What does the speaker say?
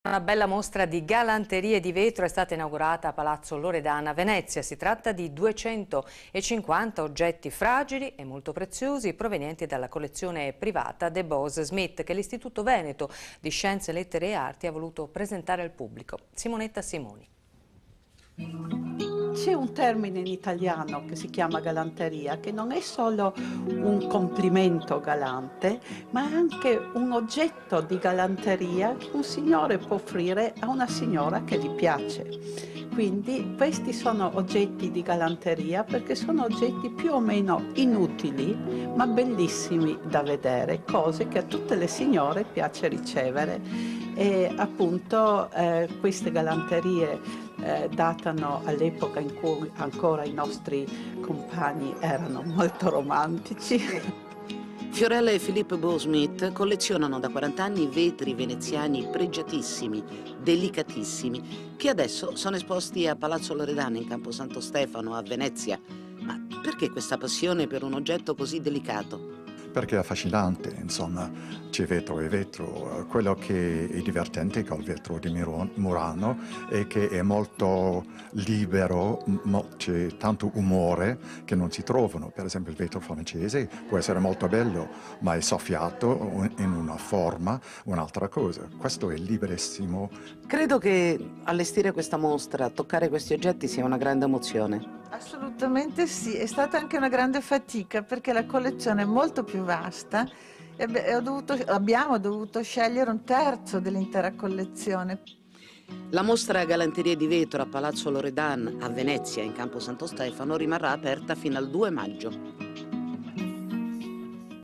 Una bella mostra di galanterie di vetro è stata inaugurata a Palazzo Loredana a Venezia. Si tratta di 250 oggetti fragili e molto preziosi provenienti dalla collezione privata De Bose Smith che l'Istituto Veneto di Scienze, Lettere e Arti ha voluto presentare al pubblico. Simonetta Simoni. C'è un termine in italiano che si chiama galanteria, che non è solo un complimento galante, ma è anche un oggetto di galanteria che un signore può offrire a una signora che gli piace. Quindi questi sono oggetti di galanteria perché sono oggetti più o meno inutili, ma bellissimi da vedere, cose che a tutte le signore piace ricevere. E appunto queste galanterie datano all'epoca in cui ancora i nostri compagni erano molto romantici. Fiorella e Philippe Bosmith collezionano da 40 anni vetri veneziani pregiatissimi, delicatissimi, che adesso sono esposti a Palazzo Loredana in Campo Santo Stefano, a Venezia. Ma perché questa passione per un oggetto così delicato? Perché è affascinante, insomma, c'è vetro e vetro. Quello che è divertente col vetro di Murano è che è molto libero, c'è tanto umore che non si trovano. Per esempio il vetro francese può essere molto bello, ma è soffiato in una forma, un'altra cosa. Questo è liberissimo. Credo che allestire questa mostra, toccare questi oggetti sia una grande emozione. Assolutamente sì, è stata anche una grande fatica perché la collezione è molto più vasta e abbiamo dovuto scegliere un terzo dell'intera collezione. La mostra Galanterie di vetro a Palazzo Loredan a Venezia in Campo Santo Stefano rimarrà aperta fino al 2 maggio.